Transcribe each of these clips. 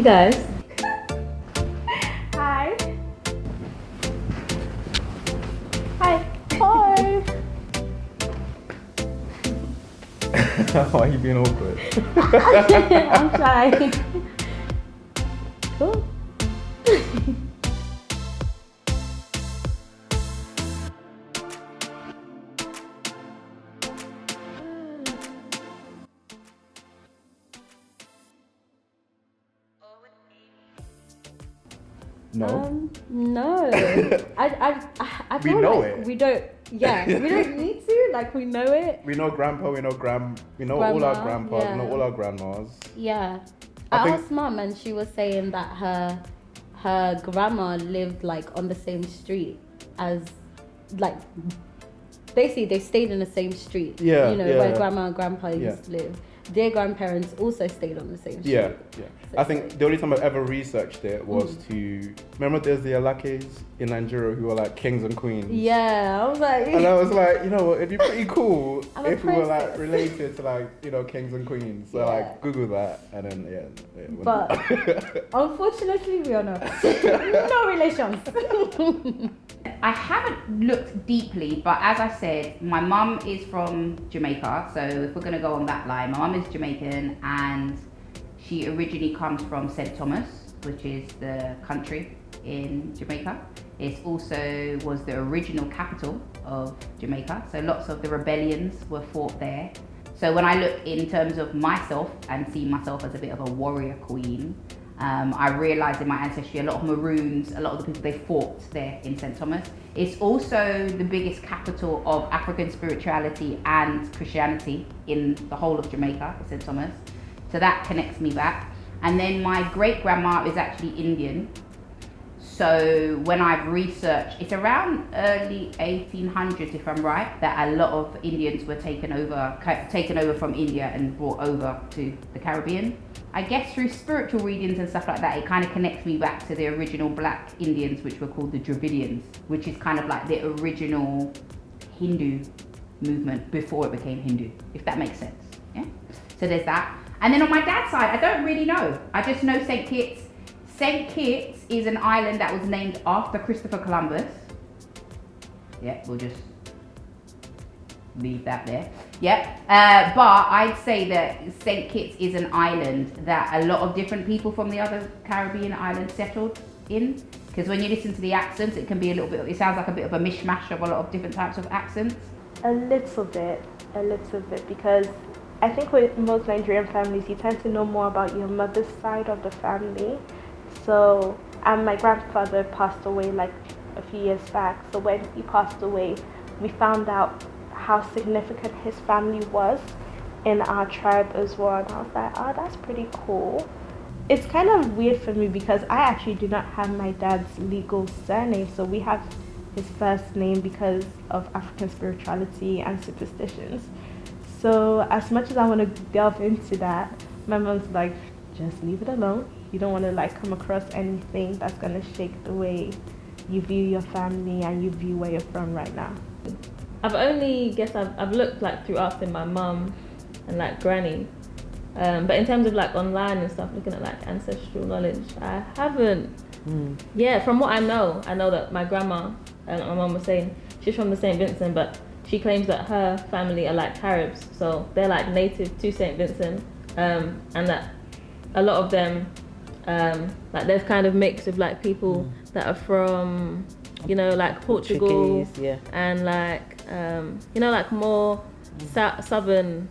You guys. Hi. Hi. Hi. Why are you being awkward? I'm shy. Cool. No. No. I We feel know like it. we don't. Yeah, we don't need to. Like we know it. We know grandpa, we know we know all our grandpas, we know all our grandmas. Yeah. I I think- asked mum, and she was saying that her grandma lived like on the same street as, like, basically they stayed in the same street. Yeah, You know, yeah. where grandma and grandpa used Yeah. to live. Their grandparents also stayed on the same street. Yeah, yeah. So I it's think like- the only time I've ever researched it was to remember there's the Alakes in Nigeria who are like kings and queens. Yeah, I was like, And I was like, you know what, it'd be pretty cool I'm a if we were like princess. related to like, you know, kings and queens. So Yeah. like Google that and then yeah. But unfortunately, we are not. No relations. I haven't looked deeply, but as I said, my mum is from Jamaica. So if we're going to go on that line, my mum is Jamaican and she originally comes from St. Thomas, which is the country in Jamaica. It also was the original capital of Jamaica. So lots of the rebellions were fought there. So when I look in terms of myself and see myself as a bit of a warrior queen, I realised in my ancestry a lot of Maroons, a lot of the people they fought there in St. Thomas. It's also the biggest capital of African spirituality and Christianity in the whole of Jamaica, St. Thomas. So that connects me back. And then my great grandma is actually Indian. So when I've researched, it's around early 1800s, if I'm right, that a lot of Indians were taken over from India and brought over to the Caribbean. I guess through spiritual readings and stuff like that, it kind of connects me back to the original black Indians, which were called the Dravidians, which is kind of like the original Hindu movement before it became Hindu, if that makes sense. Yeah. So there's that. And then on my dad's side, I don't really know. I just know St. Kitts. St. Kitts is an island that was named after Christopher Columbus. Yeah, we'll just leave that there. Yeah, but I'd say that St. Kitts is an island that a lot of different people from the other Caribbean islands settled in. Because when you listen to the accents, it can be a little bit, it sounds like a bit of a mishmash of a lot of different types of accents. A little bit, because I think with most Nigerian families, you tend to know more about your mother's side of the family. So, my grandfather passed away like a few years back. So when he passed away, we found out how significant his family was in our tribe as well. And I was like, oh, that's pretty cool. It's kind of weird for me because I actually do not have my dad's legal surname. So we have his first name because of African spirituality and superstitions. So as much as I want to delve into that, my mom's like, just leave it alone. You don't want to like come across anything that's going to shake the way you view your family and you view where you're from right now. I've looked like through asking my mum and like granny, but in terms of like online and stuff, looking at like ancestral knowledge, I haven't. Yeah, from what I know that my grandma and my mum was saying she's from the St. Vincent, but she claims that her family are like Caribs, so they're like native to St. Vincent, and that a lot of them, like there's kind of mix of like people that are from, you know, like Portugal, yeah. and like you know, like more southern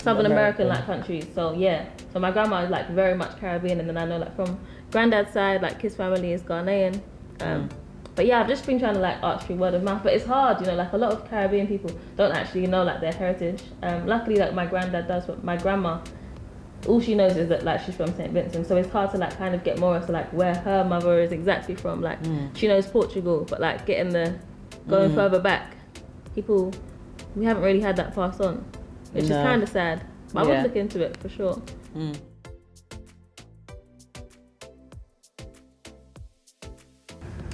American like countries. So yeah, so my grandma is like very much Caribbean, and then I know like from granddad's side, like his family is Ghanaian. But yeah, I've just been trying to like ask through word of mouth, but it's hard, you know, like a lot of Caribbean people don't actually know like their heritage. Luckily, like my granddad does, but my grandma, all she knows is that like she's from St. Vincent, so it's hard to like kind of get more as to like where her mother is exactly from. Like she knows Portugal, but like going further back, we haven't really had that passed on, which is kind of sad. But I would look into it for sure.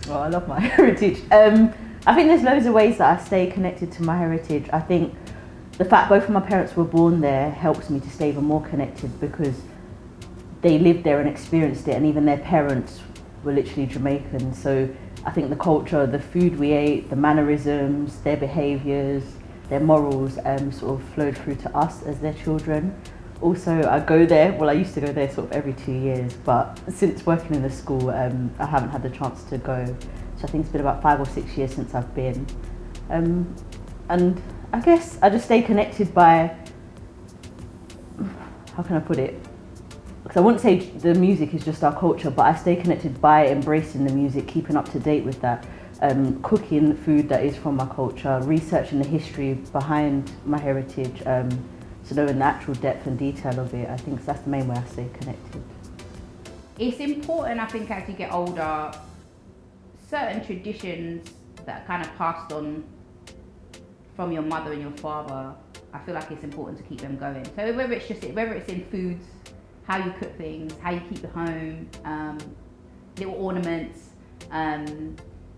Oh, I love my heritage. I think there's loads of ways that I stay connected to my heritage. I think the fact both of my parents were born there helps me to stay even more connected, because they lived there and experienced it, and even their parents were literally Jamaican. So I think the culture, the food we ate, the mannerisms, their behaviours, their morals sort of flowed through to us as their children. Also, I used to go there sort of every 2 years, but since working in the school, I haven't had the chance to go. So I think it's been about 5 or 6 years since I've been. And I guess I just stay connected by, how can I put it? Because I wouldn't say the music is just our culture, but I stay connected by embracing the music, keeping up to date with that, cooking food that is from my culture, researching the history behind my heritage, so knowing the actual depth and detail of it. I think that's the main way I stay connected. It's important, I think, as you get older, certain traditions that are kind of passed on from your mother and your father, I feel like it's important to keep them going. So whether it's in foods, how you cook things, how you keep the home, little ornaments.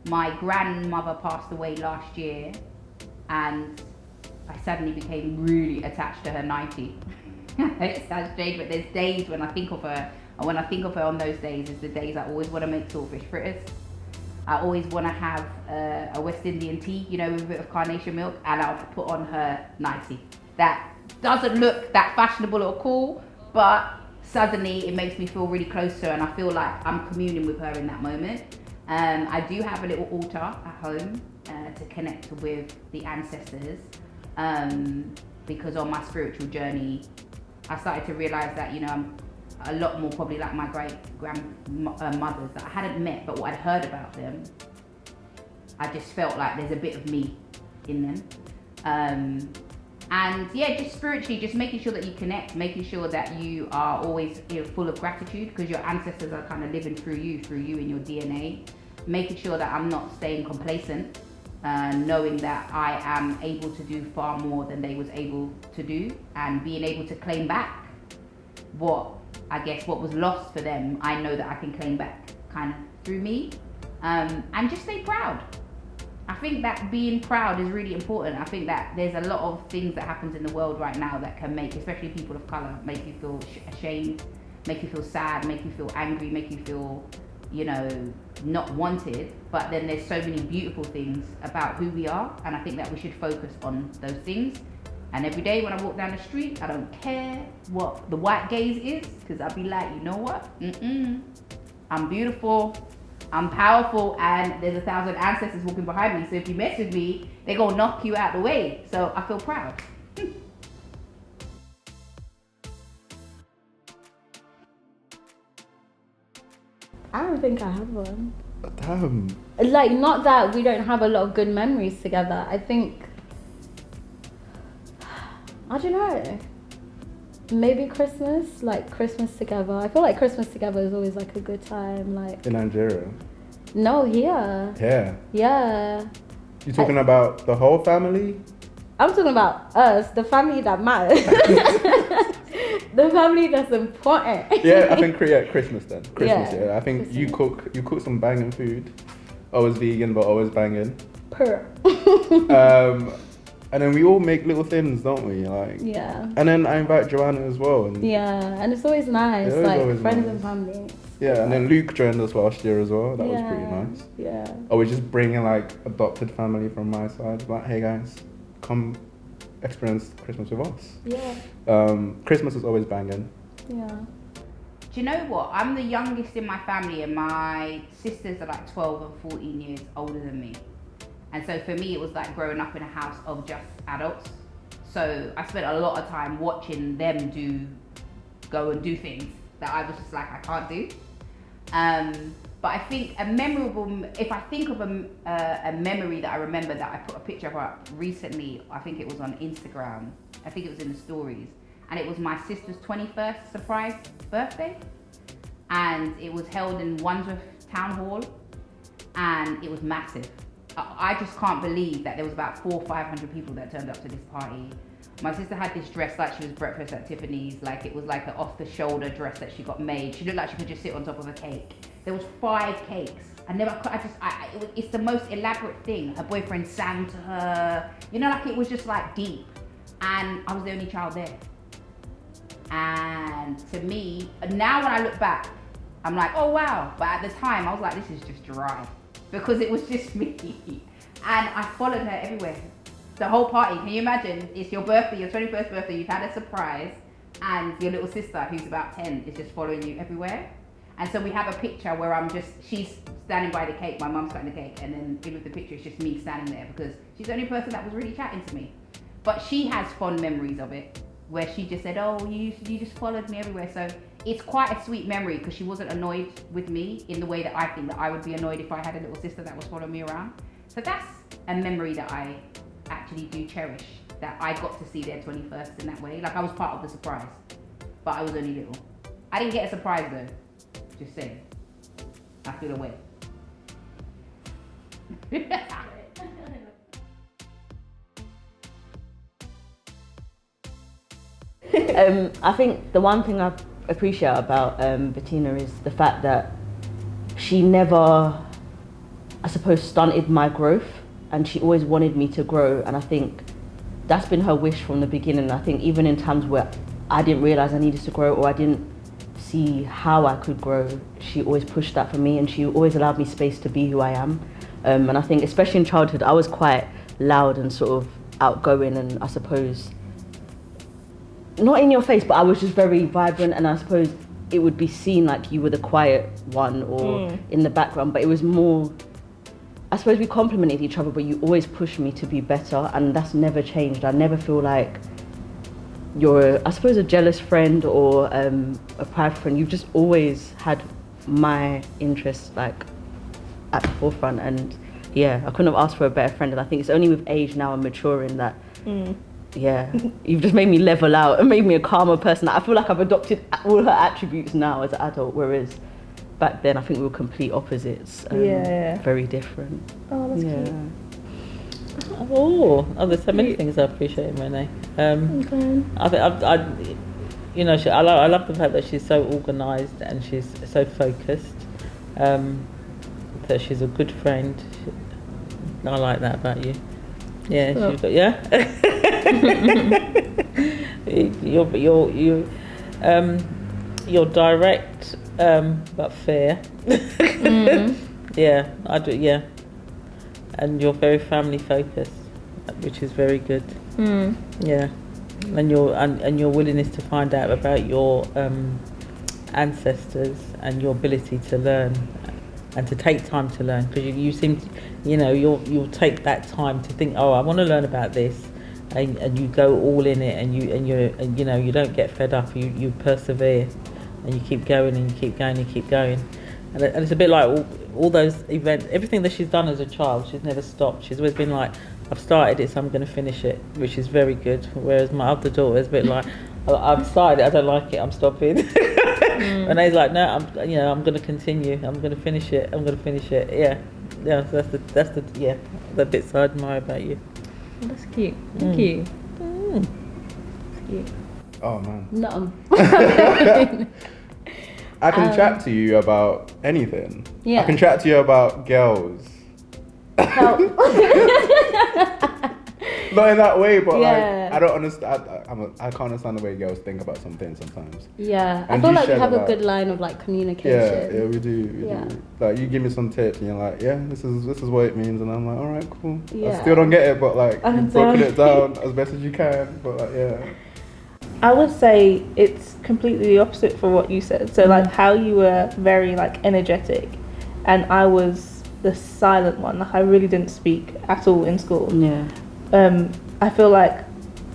My grandmother passed away last year, and I suddenly became really attached to her 90. It sounds strange, but there's days when I think of her, and when I think of her on those days, is the days I always want to make saltfish fritters. I always want to have a West Indian tea, you know, with a bit of carnation milk, and I'll put on her 90. That doesn't look that fashionable or cool, but suddenly it makes me feel really close to her, and I feel like I'm communing with her in that moment. I do have a little altar at home to connect with the ancestors, because on my spiritual journey, I started to realize that, you know, I'm a lot more probably like my grandmothers that I hadn't met, but what I'd heard about them, I just felt like there's a bit of me in them. And yeah, just spiritually, just making sure that you connect, making sure that you are always, you know, full of gratitude, because your ancestors are kind of living through you in your DNA. Making sure that I'm not staying complacent, knowing that I am able to do far more than they was able to do, and being able to claim back what was lost for them. I know that I can claim back kind of through me, and just stay proud. I think that being proud is really important. I think that there's a lot of things that happens in the world right now that can make, especially people of color, make you feel ashamed, make you feel sad, make you feel angry, make you feel, you know, not wanted. But then there's so many beautiful things about who we are, and I think that we should focus on those things. And every day when I walk down the street, I don't care what the white gaze is, because I'll be like, you know what? I'm beautiful, I'm powerful, and there's 1,000 ancestors walking behind me. So if you mess with me, they're gonna knock you out the way. So I feel proud. I don't think I have one. Damn. Like, not that we don't have a lot of good memories together. I think, I don't know, maybe Christmas, like Christmas together. I feel like Christmas together is always like a good time. Like, In Nigeria. no, here. Yeah. You talking about the whole family? I'm talking about us, the family that matters. The family that's important. Yeah, I think Christmas then. Christmas, Yeah, yeah. I think Christmas. you cook some banging food. Always vegan, but always banging. Per. And then we all make little things, don't we? Like. Yeah. And then I invite Joanna as well. And Yeah, and it's always nice, It is like always friends nice. and family. Yeah, and then Luke joined us last year as well. That was pretty Yeah, nice. Yeah. Or we just bringing like adopted family from my side. Like, hey guys, come experience Christmas with us. Yeah. Christmas is always banging. Yeah. Do you know what? I'm the youngest in my family, and my sisters are like 12 and 14 years older than me. And so for me, it was like growing up in a house of just adults. So I spent a lot of time watching them go and do things that I was just like, I can't do. But I think if I think of a memory that I remember that I put a picture of up recently, I think it was on Instagram. I think it was in the stories. And it was my sister's 21st surprise birthday. And it was held in Wandsworth Town Hall. And it was massive. I just can't believe that there was about 400 or 500 people that turned up to this party. My sister had this dress like she was breakfast at Tiffany's, like it was like an off-the-shoulder dress that she got made. She looked like she could just sit on top of a cake. There was 5 cakes. It's the most elaborate thing. Her boyfriend sang to her. You know, like it was just like deep. And I was the only child there. And to me, now when I look back, I'm like, oh wow. But at the time, I was like, this is just dry. Because it was just me. And I followed her everywhere. The whole party, can you imagine? It's your birthday, your 21st birthday, you've had a surprise, and your little sister, who's about 10, is just following you everywhere. And so we have a picture where she's standing by the cake, my mum's cutting the cake, and then in with the picture, it's just me standing there because she's the only person that was really chatting to me. But she has fond memories of it, where she just said, oh, you just followed me everywhere. So it's quite a sweet memory because she wasn't annoyed with me in the way that I think that I would be annoyed if I had a little sister that was following me around. So that's a memory that I actually do cherish, that I got to see their 21st in that way. Like I was part of the surprise, but I was only little. I didn't get a surprise though, just saying. I feel away. I think the one thing I appreciate about Bettina is the fact that she never, I suppose, stunted my growth, and she always wanted me to grow. And I think that's been her wish from the beginning. I think even in times where I didn't realize I needed to grow or I didn't see how I could grow, she always pushed that for me, and she always allowed me space to be who I am. And I think especially in childhood, I was quite loud and sort of outgoing, and I suppose not in your face, but I was just very vibrant, and I suppose it would be seen like you were the quiet one or in the background, but it was more, I suppose we complimented each other, but you always pushed me to be better, and that's never changed. I never feel like you're, I suppose, a jealous friend or a proud friend. You've just always had my interests like at the forefront, and yeah, I couldn't have asked for a better friend. And I think it's only with age now and maturing that yeah, you've just made me level out and made me a calmer person. I feel like I've adopted all her attributes now as an adult, whereas back then I think we were complete opposites. Very different. Oh, that's cute. Oh, there's so many things I appreciate in Renee. I love the fact that she's so organised and she's so focused. That she's a good friend. I like that about you. Yeah, Cool. she's got, yeah. You're direct, but fair. Yeah, I do. Yeah, and you're very family focused, which is very good. Yeah, and your willingness to find out about your ancestors and your ability to learn and to take time to learn, because you seem to, you'll take that time to think, oh, I want to learn about this, and you go all in it, and you don't get fed up. You persevere, and you keep going and you keep going and keep going, and it's a bit like all those events, everything that she's done as a child. She's never stopped. She's always been like, I've started it, so I'm going to finish it, which is very good. Whereas my other daughter is a bit like, I've started it, I don't like it, I'm stopping. And he's like, no, I'm going to continue. I'm going to finish it. Yeah. So that's the bits I admire about you. Oh, that's cute. Thank you. That's cute. Oh man. No. I can chat to you about anything. Yeah. I can chat to you about girls. Not in that way, but Yeah. like I don't understand. I can't understand the way girls think about some things sometimes. Yeah, I And feel you like we shared have a about- good line of like communication. Yeah, we do. We Yeah. do. Like you give me some tips, and you're like, yeah, this is what it means, and I'm like, all right, cool. I Yeah. still don't get it, but like I'm you've broken sorry. it down as best as you can. But like, yeah. I would say it's completely the opposite for what you said. So like how you were very like energetic, and I was the silent one. Like I really didn't speak at all in school. Yeah. I feel like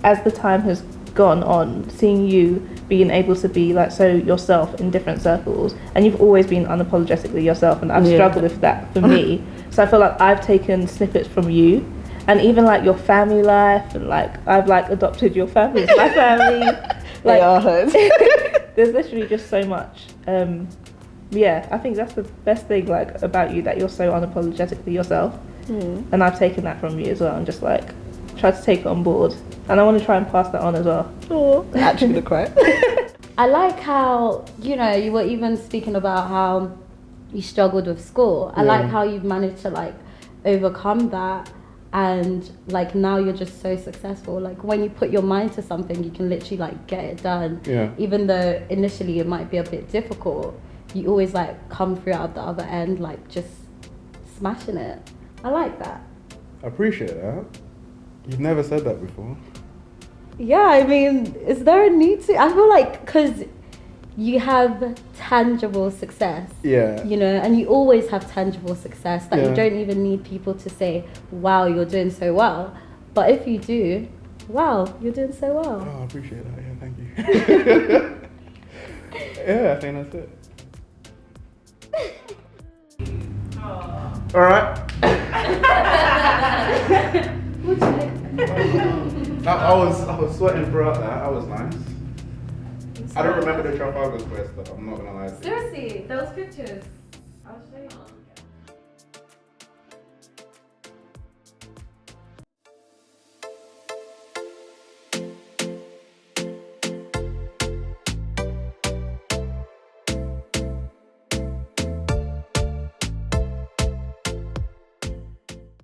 as the time has gone on, seeing you being able to be like so yourself in different circles, and you've always been unapologetically yourself, and I've struggled with that for me. So I feel like I've taken snippets from you, and even like your family life, and like I've like adopted your family as my family. They are hers. There's literally just so much. Yeah, I think that's the best thing like about you, that you're so unapologetically yourself. And I've taken that from you as well, and just like try to take it on board, and I want to try and pass that on as well. Actually gonna cry. I like how, you were even speaking about how you struggled with school. I like how you've managed to like overcome that, and like now you're just so successful. Like when you put your mind to something, you can literally like get it done. Yeah. Even though initially it might be a bit difficult, you always like come through out the other end like just smashing it. I like that. I appreciate that. You've never said that before. Yeah, I mean, is there a need to? I feel like because you have tangible success. Yeah. You know, and you always have tangible success that Yeah. you don't even need people to say, wow, you're doing so well. But if you do, wow, you're doing so well. Oh, I appreciate that. Yeah, thank you. Yeah, I think that's it. All right. I was sweating throughout that. That was nice. I don't remember the Trafalgar Square stuff. I'm not gonna lie to you. Seriously, those pictures. I'll show you.